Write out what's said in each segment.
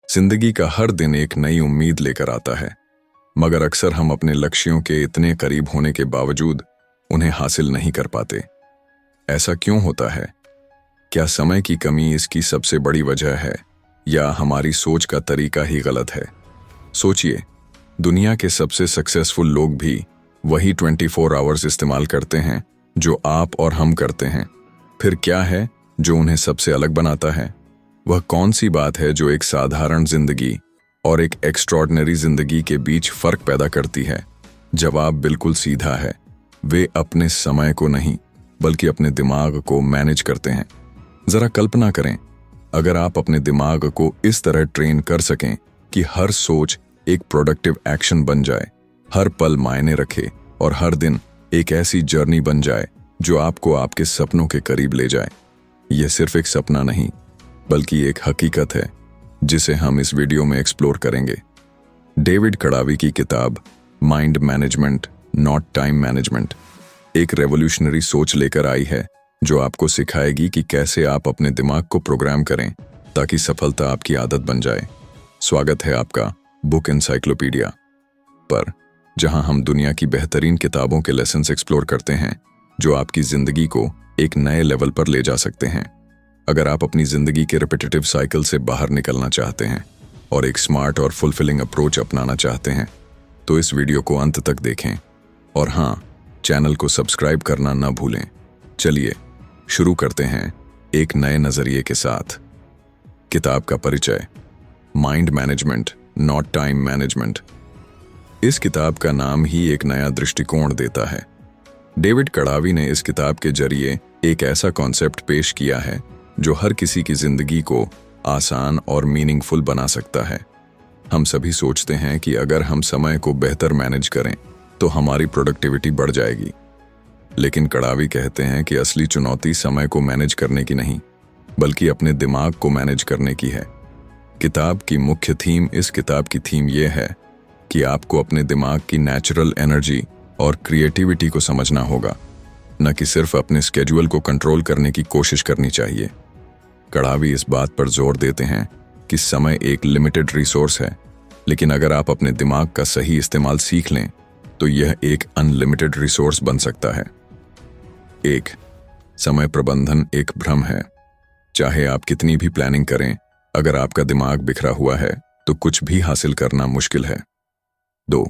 जिंदगी का हर दिन एक नई उम्मीद लेकर आता है, मगर अक्सर हम अपने लक्ष्यों के इतने करीब होने के बावजूद उन्हें हासिल नहीं कर पाते। ऐसा क्यों होता है? क्या समय की कमी इसकी सबसे बड़ी वजह है या हमारी सोच का तरीका ही गलत है? सोचिए, दुनिया के सबसे सक्सेसफुल लोग भी वही 24 आवर्स इस्तेमाल करते हैं जो आप और हम करते हैं। फिर क्या है जो उन्हें सबसे अलग बनाता है? वह कौन सी बात है जो एक साधारण जिंदगी और एक एक्स्ट्रॉर्डिनरी जिंदगी के बीच फर्क पैदा करती है? जवाब बिल्कुल सीधा है, वे अपने समय को नहीं बल्कि अपने दिमाग को मैनेज करते हैं। जरा कल्पना करें, अगर आप अपने दिमाग को इस तरह ट्रेन कर सकें कि हर सोच एक प्रोडक्टिव एक्शन बन जाए, हर पल मायने रखे और हर दिन एक ऐसी जर्नी बन जाए जो आपको आपके सपनों के करीब ले जाए। यह सिर्फ एक सपना नहीं बल्कि एक हकीकत है जिसे हम इस वीडियो में एक्सप्लोर करेंगे। डेविड कड़ावी की किताब mind management not time management एक रेवोल्यूशनरी सोच लेकर आई है जो आपको सिखाएगी कि कैसे आप अपने दिमाग को प्रोग्राम करें ताकि सफलता आपकी आदत बन जाए। स्वागत है आपका बुक एनसाइक्लोपीडिया पर, जहां हम दुनिया की बेहतरीन किताबों के लेसन्स एक्सप्लोर करते हैं जो आपकी जिंदगी को एक नए लेवल पर ले जा सकते हैं। अगर आप अपनी जिंदगी के रिपीटेटिव साइकिल से बाहर निकलना चाहते हैं और एक स्मार्ट और फुलफिलिंग अप्रोच अपनाना चाहते हैं तो इस वीडियो को अंत तक देखें और हाँ, चैनल को सब्सक्राइब करना न भूलें। चलिए शुरू करते हैं एक नए नजरिए के साथ। किताब का परिचय, mind management not time management. इस किताब का नाम ही एक नया दृष्टिकोण देता है। डेविड कड़ावी ने इस किताब के जरिए एक ऐसा कॉन्सेप्ट पेश किया है जो हर किसी की जिंदगी को आसान और मीनिंगफुल बना सकता है। हम सभी सोचते हैं कि अगर हम समय को बेहतर मैनेज करें तो हमारी प्रोडक्टिविटी बढ़ जाएगी, लेकिन कड़ावी कहते हैं कि असली चुनौती समय को मैनेज करने की नहीं बल्कि अपने दिमाग को मैनेज करने की है। किताब की मुख्य थीम, इस किताब की थीम यह है कि आपको अपने दिमाग की नेचुरल एनर्जी और क्रिएटिविटी को समझना होगा, न कि सिर्फ अपने स्केड्यूल को कंट्रोल करने की कोशिश करनी चाहिए। कड़ावी इस बात पर जोर देते हैं कि समय एक लिमिटेड रिसोर्स है, लेकिन अगर आप अपने दिमाग का सही इस्तेमाल सीख लें तो यह एक अनलिमिटेड रिसोर्स बन सकता है। एक, समय प्रबंधन एक भ्रम है। चाहे आप कितनी भी प्लानिंग करें, अगर आपका दिमाग बिखरा हुआ है तो कुछ भी हासिल करना मुश्किल है। 2,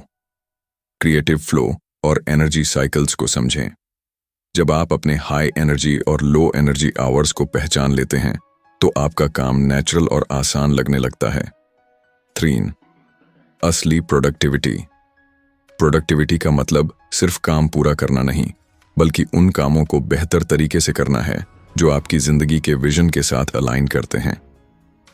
क्रिएटिव फ्लो और एनर्जी साइकिल्स को समझें। जब आप अपने हाई एनर्जी और लो एनर्जी आवर्स को पहचान लेते हैं तो आपका काम नेचुरल और आसान लगने लगता है। 3, असली प्रोडक्टिविटी। प्रोडक्टिविटी का मतलब सिर्फ काम पूरा करना नहीं बल्कि उन कामों को बेहतर तरीके से करना है जो आपकी जिंदगी के विजन के साथ अलाइन करते हैं।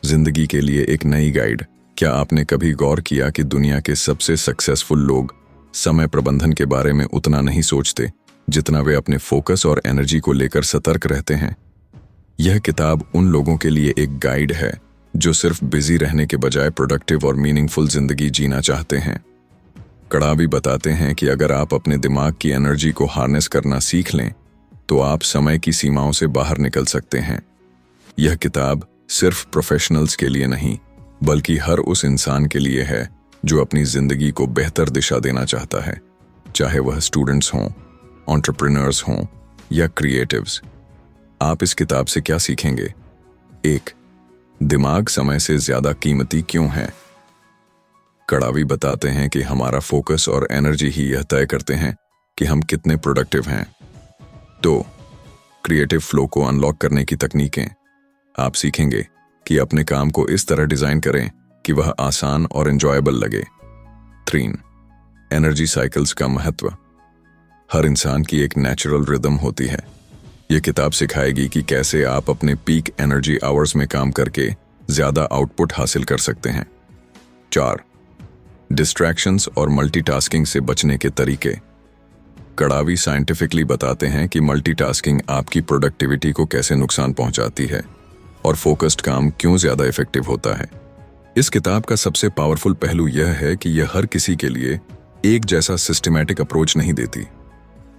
जिंदगी के लिए एक नई गाइड। क्या आपने कभी गौर किया कि दुनिया के सबसे सक्सेसफुल लोग समय प्रबंधन के बारे में उतना नहीं सोचते जितना वे अपने फोकस और एनर्जी को लेकर सतर्क रहते हैं? यह किताब उन लोगों के लिए एक गाइड है जो सिर्फ बिजी रहने के बजाय प्रोडक्टिव और मीनिंगफुल जिंदगी जीना चाहते हैं। कड़ावी बताते हैं कि अगर आप अपने दिमाग की एनर्जी को हार्नेस करना सीख लें तो आप समय की सीमाओं से बाहर निकल सकते हैं। यह किताब सिर्फ प्रोफेशनल्स के लिए नहीं बल्कि हर उस इंसान के लिए है जो अपनी जिंदगी को बेहतर दिशा देना चाहता है, चाहे वह स्टूडेंट्स हों, एंटरप्रेन्योर्स हों या क्रिएटिव्स। आप इस किताब से क्या सीखेंगे? 1, दिमाग समय से ज्यादा कीमती क्यों है? कड़ावी बताते हैं कि हमारा फोकस और एनर्जी ही यह तय करते हैं कि हम कितने प्रोडक्टिव हैं। 2, क्रिएटिव फ्लो को अनलॉक करने की तकनीकें। आप सीखेंगे कि अपने काम को इस तरह डिजाइन करें कि वह आसान और एंजॉयबल लगे। 3, एनर्जी साइकिल्स का महत्व। हर इंसान की एक नेचुरल रिदम होती है। यह किताब सिखाएगी कि कैसे आप अपने पीक एनर्जी आवर्स में काम करके ज्यादा आउटपुट हासिल कर सकते हैं। 4, डिस्ट्रैक्शंस और मल्टीटास्किंग से बचने के तरीके। कड़ावी साइंटिफिकली बताते हैं कि मल्टीटास्किंग आपकी प्रोडक्टिविटी को कैसे नुकसान पहुंचाती है और फोकस्ड काम क्यों ज्यादा इफेक्टिव होता है। इस किताब का सबसे पावरफुल पहलू यह है कि यह हर किसी के लिए एक जैसा सिस्टमैटिक अप्रोच नहीं देती।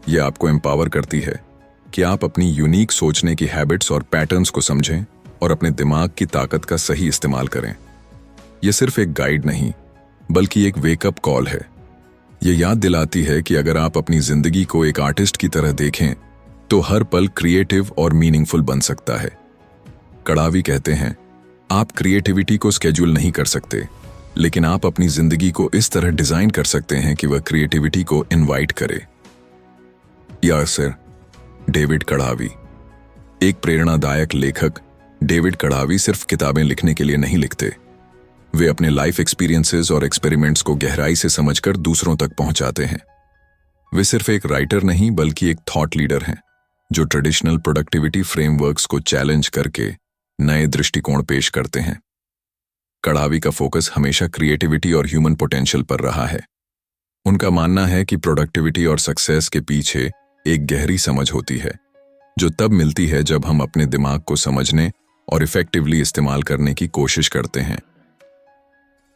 यह आपको एम्पावर करती है कि आप अपनी यूनिक सोचने की हैबिट्स और पैटर्न्स को समझें और अपने दिमाग की ताकत का सही इस्तेमाल करें। यह सिर्फ एक गाइड नहीं, बल्कि एक वेकअप कॉल है। यह याद दिलाती है कि अगर आप अपनी जिंदगी को एक आर्टिस्ट की तरह देखें तो हर पल क्रिएटिव और मीनिंगफुल बन सकता है। कड़ावी कहते हैं, आप क्रिएटिविटी को स्केड्यूल नहीं कर सकते, लेकिन आप अपनी जिंदगी को इस तरह डिजाइन कर सकते हैं कि वह क्रिएटिविटी को इनवाइट करे। या सर डेविड कड़ावी। एक प्रेरणादायक लेखक डेविड कड़ावी सिर्फ किताबें लिखने के लिए नहीं लिखते। वे अपने लाइफ एक्सपीरियंसेस और एक्सपेरिमेंट्स को गहराई से समझकर दूसरों तक पहुंचाते हैं। वे सिर्फ एक राइटर नहीं, बल्कि एक थॉट लीडर हैं, जो ट्रेडिशनल प्रोडक्टिविटी फ्रेमवर्क्स को चैलेंज करके नए दृष्टिकोण पेश करते हैं। कड़ावी का फोकस हमेशा क्रिएटिविटी और ह्यूमन पोटेंशियल पर रहा है। उनका मानना है कि प्रोडक्टिविटी और सक्सेस के पीछे एक गहरी समझ होती है, जो तब मिलती है जब हम अपने दिमाग को समझने और इफेक्टिवली इस्तेमाल करने की कोशिश करते हैं।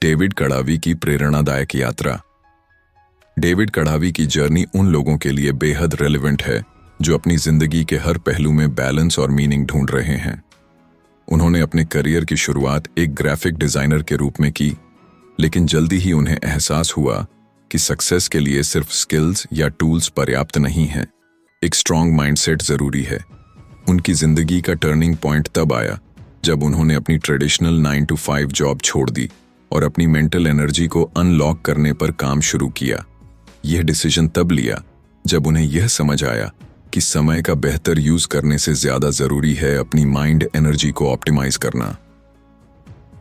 डेविड कड़ावी की प्रेरणादायक यात्रा। डेविड कड़ावी की जर्नी उन लोगों के लिए बेहद रेलेवेंट है जो अपनी जिंदगी के हर पहलू में बैलेंस और मीनिंग ढूंढ रहे हैं। उन्होंने अपने करियर की शुरुआत एक ग्राफिक डिजाइनर के रूप में की, लेकिन जल्दी ही उन्हें एहसास हुआ कि सक्सेस के लिए सिर्फ स्किल्स या टूल्स पर्याप्त नहीं हैं, एक स्ट्रॉन्ग माइंडसेट जरूरी है। उनकी जिंदगी का टर्निंग पॉइंट तब आया जब उन्होंने अपनी ट्रेडिशनल 9 to 5 जॉब छोड़ दी और अपनी मेंटल एनर्जी को अनलॉक करने पर काम शुरू किया। यह डिसीजन तब लिया जब उन्हें यह समझ आया कि समय का बेहतर यूज करने से ज्यादा जरूरी है अपनी माइंड एनर्जी को ऑप्टिमाइज करना।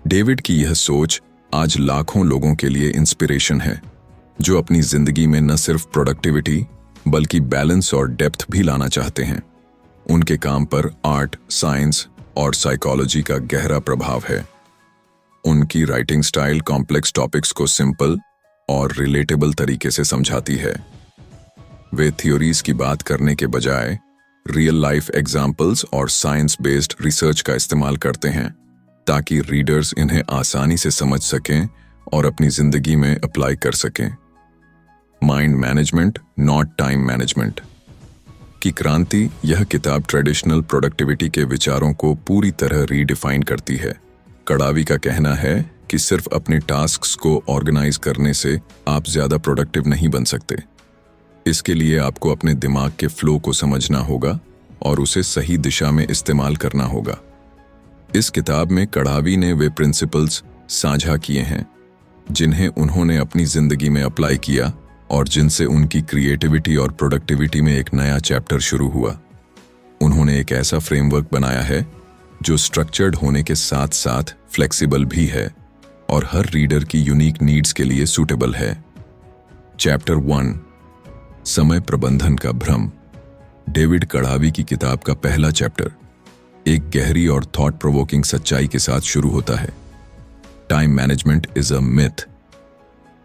डेविड की यह सोच आज लाखों लोगों के लिए इंस्पिरेशन है, जो अपनी जिंदगी में न सिर्फ प्रोडक्टिविटी बल्कि बैलेंस और डेप्थ भी लाना चाहते हैं। उनके काम पर आर्ट, साइंस और साइकोलॉजी का गहरा प्रभाव है। उनकी राइटिंग स्टाइल कॉम्प्लेक्स टॉपिक्स को सिंपल और रिलेटेबल तरीके से समझाती है। वे थ्योरीज की बात करने के बजाय रियल लाइफ एग्जाम्पल्स और साइंस बेस्ड रिसर्च का इस्तेमाल करते हैं, ताकि रीडर्स इन्हें आसानी से समझ सकें और अपनी जिंदगी में अप्लाई कर सकें। Mind management not time management की क्रांति। यह किताब ट्रेडिशनल प्रोडक्टिविटी के विचारों को पूरी तरह रीडिफाइन करती है। कड़ावी का कहना है कि सिर्फ अपने टास्क्स को ऑर्गेनाइज करने से आप ज्यादा प्रोडक्टिव नहीं बन सकते। इसके लिए आपको अपने दिमाग के फ्लो को समझना होगा और उसे सही दिशा में इस्तेमाल करना होगा। इस किताब में कड़ावी ने वे प्रिंसिपल्स साझा किए हैं जिन्हें उन्होंने अपनी जिंदगी में अप्लाई किया और जिनसे उनकी क्रिएटिविटी और प्रोडक्टिविटी में एक नया चैप्टर शुरू हुआ। उन्होंने एक ऐसा फ्रेमवर्क बनाया है जो स्ट्रक्चर्ड होने के साथ साथ फ्लेक्सिबल भी है और हर रीडर की यूनिक नीड्स के लिए सूटेबल है। चैप्टर 1, समय प्रबंधन का भ्रम। डेविड कड़ावी की किताब का पहला चैप्टर एक गहरी और थॉट प्रोवोकिंग सच्चाई के साथ शुरू होता है। Time management is a myth.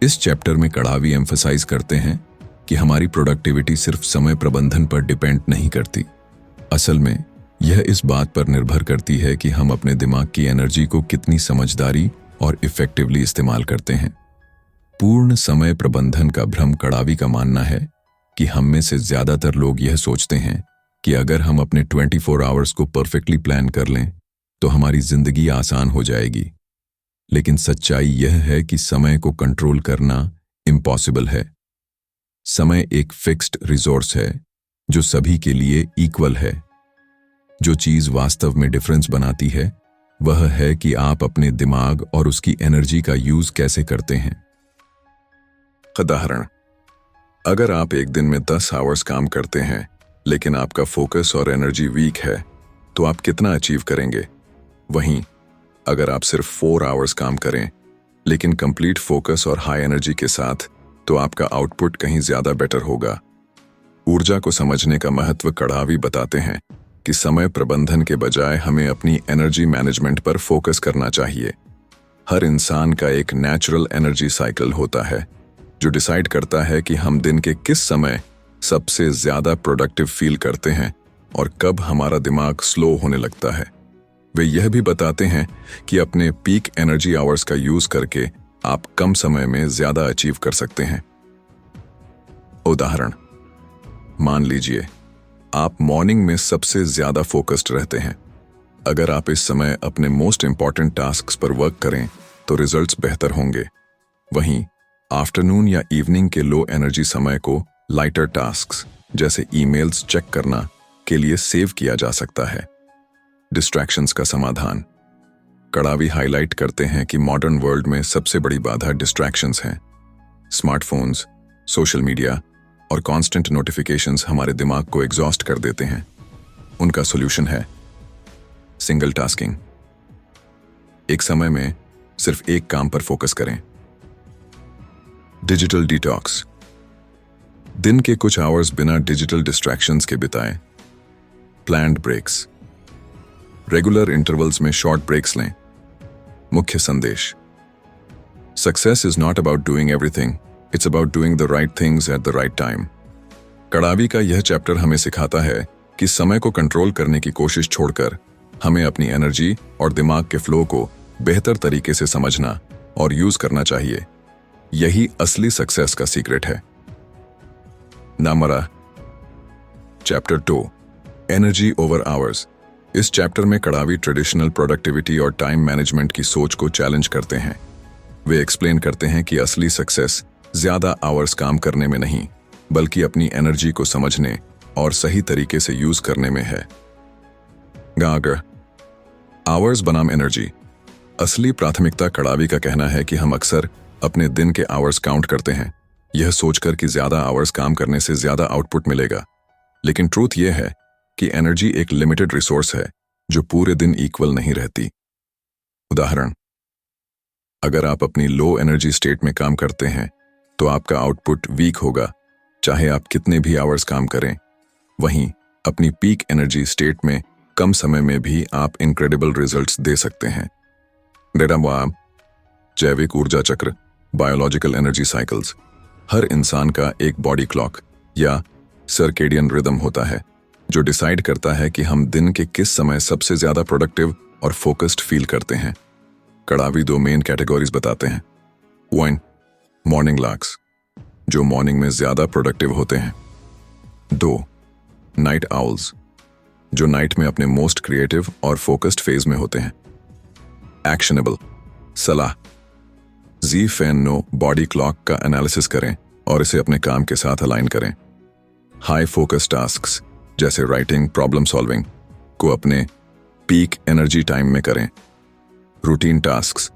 इस चैप्टर में कड़ावी एम्फसाइज करते हैं कि हमारी प्रोडक्टिविटी सिर्फ समय प्रबंधन पर डिपेंड नहीं करती। असल में यह इस बात पर निर्भर करती है कि हम अपने दिमाग की एनर्जी को कितनी समझदारी और इफेक्टिवली इस्तेमाल करते हैं। पूर्ण समय प्रबंधन का भ्रम। कड़ावी का मानना है कि हम में से ज्यादातर लोग यह सोचते हैं कि अगर हम अपने 24 आवर्स को परफेक्टली प्लान कर लें तो हमारी जिंदगी आसान हो जाएगी। लेकिन सच्चाई यह है कि समय को कंट्रोल करना इम्पॉसिबल है। समय एक फिक्स्ड रिसोर्स है जो सभी के लिए इक्वल है। जो चीज वास्तव में डिफरेंस बनाती है वह है कि आप अपने दिमाग और उसकी एनर्जी का यूज कैसे करते हैं। उदाहरण, अगर आप एक दिन में 10 आवर्स काम करते हैं लेकिन आपका फोकस और एनर्जी वीक है तो आप कितना अचीव करेंगे? वहीं अगर आप सिर्फ 4 आवर्स काम करें लेकिन कंप्लीट फोकस और हाई एनर्जी के साथ, तो आपका आउटपुट कहीं ज्यादा बेटर होगा। ऊर्जा को समझने का महत्व कड़ावी बताते हैं कि समय प्रबंधन के बजाय हमें अपनी एनर्जी मैनेजमेंट पर फोकस करना चाहिए। हर इंसान का एक नेचुरल एनर्जी साइकिल होता है जो डिसाइड करता है कि हम दिन के किस समय सबसे ज्यादा प्रोडक्टिव फील करते हैं और कब हमारा दिमाग स्लो होने लगता है। वे यह भी बताते हैं कि अपने पीक एनर्जी आवर्स का यूज करके आप कम समय में ज्यादा अचीव कर सकते हैं। उदाहरण, मान लीजिए आप मॉर्निंग में सबसे ज्यादा फोकस्ड रहते हैं। अगर आप इस समय अपने मोस्ट इंपॉर्टेंट टास्क्स पर वर्क करें तो रिजल्ट्स बेहतर होंगे। वहीं आफ्टरनून या इवनिंग के लो एनर्जी समय को लाइटर टास्क्स जैसे ईमेल्स चेक करना के लिए सेव किया जा सकता है। डिस्ट्रैक्शंस का समाधान। कड़ावी हाईलाइट करते हैं कि मॉडर्न वर्ल्ड में सबसे बड़ी बाधा डिस्ट्रैक्शंस हैं। स्मार्टफोन्स, सोशल मीडिया और कांस्टेंट नोटिफिकेशंस हमारे दिमाग को एग्जॉस्ट कर देते हैं। उनका सॉल्यूशन है सिंगल टास्किंग। एक समय में सिर्फ एक काम पर फोकस करें। Digital detox. दिन के कुछ आवर्स बिना डिजिटल डिस्ट्रैक्शंस के बिताएं। Planned breaks. रेगुलर इंटरवल्स में शॉर्ट ब्रेक्स लें। मुख्य संदेश। Success is not about doing everything, it's about doing the right things at the right time. कड़ावी का यह चैप्टर हमें सिखाता है कि समय को कंट्रोल करने की कोशिश छोड़कर हमें अपनी एनर्जी और दिमाग के फ्लो को बेहतर तरीके से समझना और यूज करना चाहिए। यही असली सक्सेस का सीक्रेट है। नामरा। Chapter 2, energy over hours. इस चैप्टर में कड़ावी ट्रेडिशनल प्रोडक्टिविटी और टाइम मैनेजमेंट की सोच को चैलेंज करते हैं। वे एक्सप्लेन करते हैं कि असली सक्सेस ज्यादा आवर्स काम करने में नहीं, बल्कि अपनी एनर्जी को समझने और सही तरीके से यूज करने में है। गागर। आवर्स बनाम एनर्जी। असली प्राथमिकता कड़ावी का कहना है कि हम अक्सर अपने दिन के आवर्स काउंट करते हैं, यह सोचकर कि ज्यादा आवर्स काम करने से ज्यादा आउटपुट मिलेगा। लेकिन ट्रूथ यह है कि एनर्जी एक लिमिटेड रिसोर्स है जो पूरे दिन इक्वल नहीं रहती। उदाहरण, अगर आप अपनी लो एनर्जी स्टेट में काम करते हैं तो आपका आउटपुट वीक होगा, चाहे आप कितने भी आवर्स काम करें। वहीं अपनी पीक एनर्जी स्टेट में कम समय में भी आप इनक्रेडिबल रिजल्ट्स दे सकते हैं। डेटावाम। जैविक ऊर्जा चक्र, बायोलॉजिकल एनर्जी साइकिल्स। हर इंसान का एक बॉडी क्लॉक या सर्केडियन रिदम होता है जो डिसाइड करता है कि हम दिन के किस समय सबसे ज्यादा प्रोडक्टिव और फोकस्ड फील करते हैं। कड़ावी 2 मेन कैटेगरीज बताते हैं। 1, मॉर्निंग लार्क्स, जो मॉर्निंग में ज्यादा प्रोडक्टिव होते हैं। 2, नाइट आउल्स, जो नाइट में अपने मोस्ट क्रिएटिव और फोकस्ड फेज में होते हैं। एक्शनेबल सलाह। जी फैन नो बॉडी क्लॉक का एनालिसिस करें और इसे अपने काम के साथ अलाइन करें। हाई फोकस टास्क्स जैसे राइटिंग, प्रॉब्लम सॉल्विंग को अपने पीक एनर्जी टाइम में करें। रूटीन टास्क्स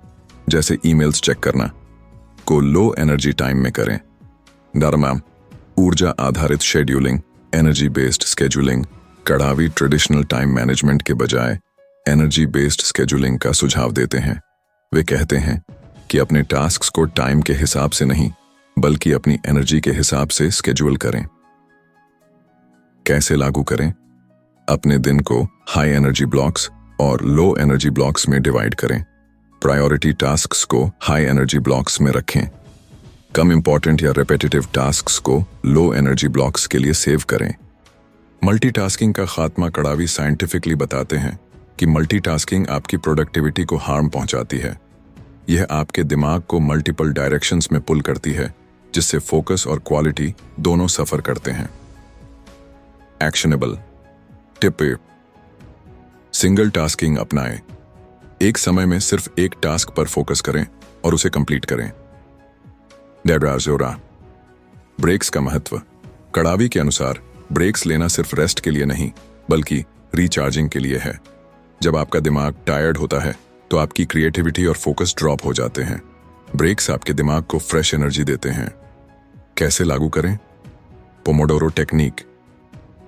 जैसे ईमेल्स चेक करना को लो एनर्जी टाइम में करें। धर्मा। ऊर्जा आधारित शेड्यूलिंग, एनर्जी बेस्ड स्केड्यूलिंग। कड़ावी ट्रेडिशनल टाइम मैनेजमेंट के बजाय एनर्जी बेस्ड स्केड्यूलिंग का सुझाव देते हैं। वे कहते हैं कि अपने टास्क्स को टाइम के हिसाब से नहीं, बल्कि अपनी एनर्जी के हिसाब से स्केड्यूल करें। कैसे लागू करें? अपने दिन को हाई एनर्जी ब्लॉक्स और लो एनर्जी ब्लॉक्स में डिवाइड करें। प्रायोरिटी टास्क्स को हाई एनर्जी ब्लॉक्स में रखें। कम इंपॉर्टेंट या रेपेटिटिव टास्क्स को लो एनर्जी ब्लॉक्स के लिए सेव करें। मल्टीटास्किंग का खात्मा कड़ावी साइंटिफिकली बताते हैं कि मल्टीटास्किंग आपकी प्रोडक्टिविटी को हार्म पहुंचाती है। यह आपके दिमाग को मल्टीपल डायरेक्शंस में पुल करती है, जिससे फोकस और क्वालिटी दोनों सफर करते हैं। Actionable tip. सिंगल टास्किंग अपनाएं। एक समय में सिर्फ एक टास्क पर फोकस करें और उसे कंप्लीट करें। डेब्राजोरा। ब्रेक्स का महत्व। कड़ावी के अनुसार ब्रेक्स लेना सिर्फ रेस्ट के लिए नहीं, बल्कि रिचार्जिंग के लिए है। जब आपका दिमाग टायर्ड होता है तो आपकी क्रिएटिविटी और फोकस ड्रॉप हो जाते हैं। ब्रेक्स आपके दिमाग को फ्रेश एनर्जी देते हैं। कैसे लागू करें? पोमोडोरो टेक्निक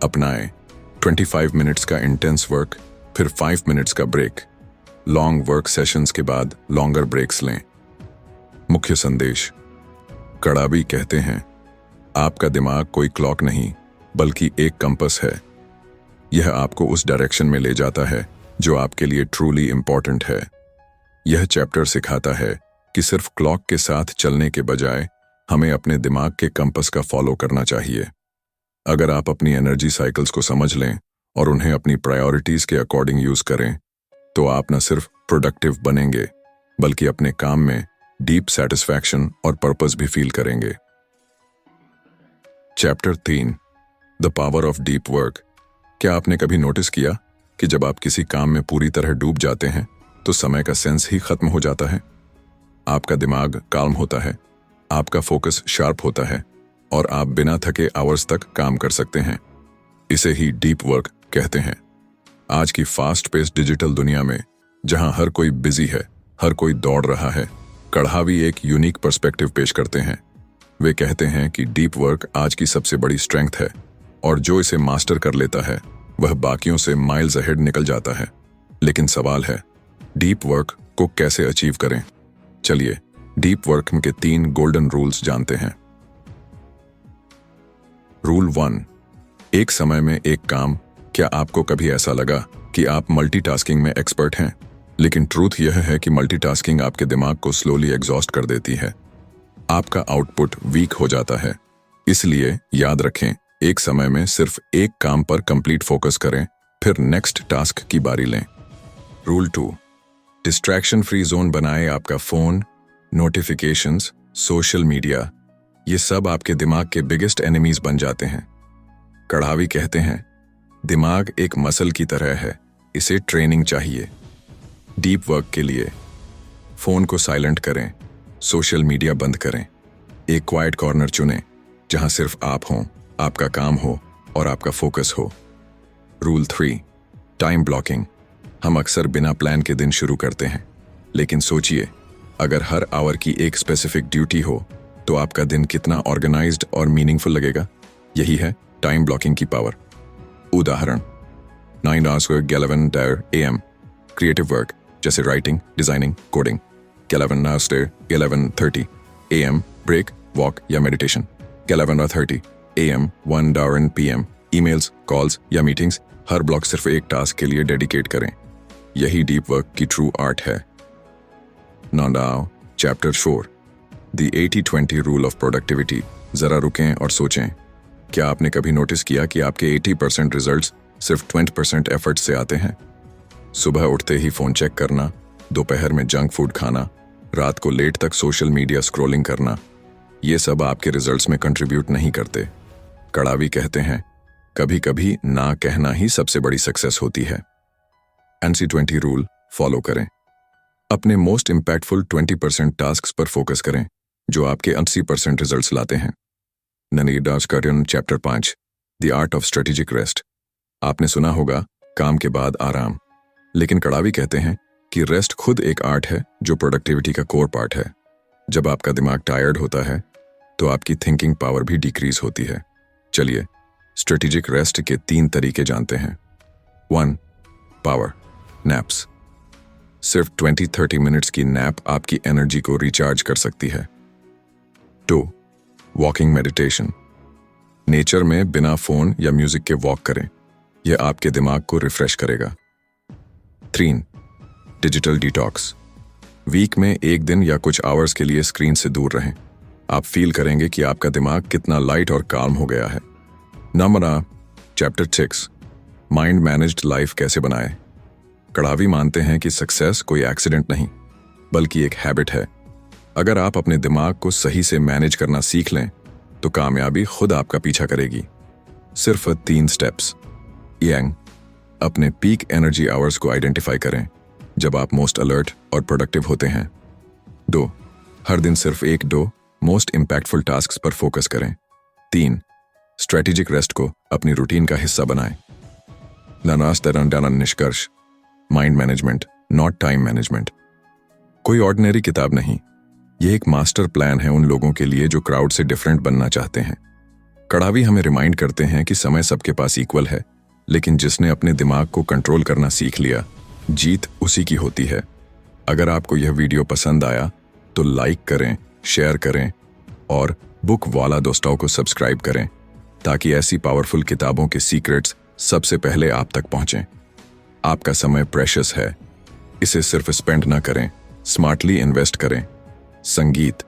अपनाएं। 25 मिनट्स का इंटेंस वर्क, फिर 5 मिनट्स का ब्रेक। लॉन्ग वर्क सेशंस के बाद लॉन्गर ब्रेक्स लें। मुख्य संदेश। कड़ावी कहते हैं, आपका दिमाग कोई क्लॉक नहीं, बल्कि एक कंपस है। यह आपको उस डायरेक्शन में ले जाता है जो आपके लिए ट्रूली इंपॉर्टेंट है। यह चैप्टर सिखाता है कि सिर्फ क्लॉक के साथ चलने के बजाय हमें अपने दिमाग के कंपस का फॉलो करना चाहिए। अगर आप अपनी एनर्जी साइकिल्स को समझ लें और उन्हें अपनी प्रायोरिटीज के अकॉर्डिंग यूज करें, तो आप न सिर्फ प्रोडक्टिव बनेंगे, बल्कि अपने काम में डीप सेटिस्फैक्शन और पर्पस भी फील करेंगे। Chapter 3, the power of deep work. क्या आपने कभी नोटिस किया कि जब आप किसी काम में पूरी तरह डूब जाते हैं तो समय का सेंस ही खत्म हो जाता है? आपका दिमाग काल्म होता है, आपका फोकस शार्प होता है और आप बिना थके आवर्स तक काम कर सकते हैं। इसे ही डीप वर्क कहते हैं। आज की फास्ट पेस्ड डिजिटल दुनिया में जहां हर कोई बिजी है, हर कोई दौड़ रहा है, कढ़ावी एक यूनिक पर्सपेक्टिव पेश करते हैं। वे कहते हैं कि डीप वर्क आज की सबसे बड़ी स्ट्रेंथ है और जो इसे मास्टर कर लेता है वह बाकियों से माइल्स अहेड निकल जाता है। लेकिन सवाल है, डीप वर्क को कैसे अचीव करें? चलिए डीप वर्क के 3 गोल्डन रूल्स जानते हैं। रूल 1, एक समय में एक काम। क्या आपको कभी ऐसा लगा कि आप मल्टीटास्किंग में एक्सपर्ट हैं, लेकिन ट्रूथ यह है कि मल्टीटास्किंग आपके दिमाग को स्लोली एग्जॉस्ट कर देती है। आपका आउटपुट वीक हो जाता है। इसलिए याद रखें, एक समय में सिर्फ एक काम पर कंप्लीट फोकस करें, फिर नेक्स्ट टास्क की बारी लें। रूल 2, डिस्ट्रैक्शन फ्री जोन बनाए। आपका फोन, नोटिफिकेशंस, सोशल मीडिया, ये सब आपके दिमाग के बिगेस्ट एनिमीज बन जाते हैं। कढ़ावी कहते हैं, दिमाग एक मसल की तरह है, इसे ट्रेनिंग चाहिए। डीप वर्क के लिए फोन को साइलेंट करें, सोशल मीडिया बंद करें, एक क्वाइट कॉर्नर चुनें जहां सिर्फ आप हों, आपका काम हो और आपका फोकस हो। Rule 3, time blocking. हम अक्सर बिना प्लान के दिन शुरू करते हैं, लेकिन सोचिए, अगर हर आवर की एक स्पेसिफिक ड्यूटी हो तो आपका दिन कितना ऑर्गेनाइज्ड और मीनिंगफुल लगेगा। यही है टाइम ब्लॉकिंग की पावर। उदाहरण, 9 hours को 11 AM क्रिएटिव वर्क जैसे राइटिंग, डिजाइनिंग, कोडिंग। 11 hours से 11:30 AM ब्रेक, वॉक या meditation. 11:30 AM 1 hour PM emails, calls या मीटिंग्स। हर ब्लॉक सिर्फ एक टास्क के लिए डेडिकेट करें। यही डीप वर्क की ट्रू आर्ट है। Now chapter 4, the 80-20 rule of productivity. जरा रुकें और सोचें, क्या आपने कभी नोटिस किया कि आपके 80% रिजल्ट्स सिर्फ 20% एफर्ट से आते हैं? सुबह उठते ही फोन चेक करना, दोपहर में जंक फूड खाना, रात को लेट तक सोशल मीडिया स्क्रॉलिंग करना, ये सब आपके रिजल्ट्स में कंट्रीब्यूट नहीं करते। कढ़ावी कहते हैं, कभी कभी ना कहना ही सबसे बड़ी सक्सेस होती है। NC20 रूल फॉलो करें। अपने मोस्ट इंपैक्टफुल 20% टास्क्स पर फोकस करें जो आपके 80% रिजल्ट्स लाते हैं। ननीदासकर्यन chapter 5, the art of strategic rest. आपने सुना होगा, काम के बाद आराम, लेकिन कढ़ावी कहते हैं कि रेस्ट खुद एक आर्ट है जो प्रोडक्टिविटी का कोर पार्ट है। जब आपका दिमाग टायर्ड होता है तो आपकी थिंकिंग पावर भी डिक्रीज होती है। चलिए स्ट्रेटेजिक रेस्ट के 3 तरीके जानते हैं। 1, पावर नैप्स। सिर्फ 20-30 मिनट्स की नैप आपकी एनर्जी को रिचार्ज कर सकती है। 2, वॉकिंग मेडिटेशन। नेचर में बिना फोन या म्यूजिक के वॉक करें, यह आपके दिमाग को रिफ्रेश करेगा। 3, डिजिटल डिटॉक्स। वीक में एक दिन या कुछ आवर्स के लिए स्क्रीन से दूर रहें। आप फील करेंगे कि आपका दिमाग कितना लाइट और काम हो गया है। Number chapter 6, mind managed life कैसे बनाएं। कढ़ावी मानते हैं कि सक्सेस कोई एक्सीडेंट नहीं, बल्कि एक हैबिट है। अगर आप अपने दिमाग को सही से मैनेज करना सीख लें तो कामयाबी खुद आपका पीछा करेगी। सिर्फ 3 स्टेप्स। यांग, अपने पीक एनर्जी आवर्स को आइडेंटिफाई करें जब आप मोस्ट अलर्ट और प्रोडक्टिव होते हैं। 2, हर दिन सिर्फ 1-2 मोस्ट इंपैक्टफुल टास्क्स पर फोकस करें। 3, स्ट्रेटेजिक रेस्ट को अपनी रूटीन का हिस्सा बनाएं। निष्कर्ष, mind management not time management कोई ऑर्डिनरी किताब नहीं, ये एक मास्टर प्लान है उन लोगों के लिए जो क्राउड से डिफरेंट बनना चाहते हैं। कढ़ावी हमें रिमाइंड करते हैं कि समय सबके पास इक्वल है, लेकिन जिसने अपने दिमाग को कंट्रोल करना सीख लिया, जीत उसी की होती है। अगर आपको यह वीडियो पसंद आया तो लाइक करें, शेयर करें और बुक वाला दोस्तों को सब्सक्राइब करें ताकि ऐसी पावरफुल किताबों के सीक्रेट्स सबसे पहले आप तक पहुंचें। आपका समय प्रेशियस है, इसे सिर्फ स्पेंड ना करें, स्मार्टली इन्वेस्ट करें। संगीत,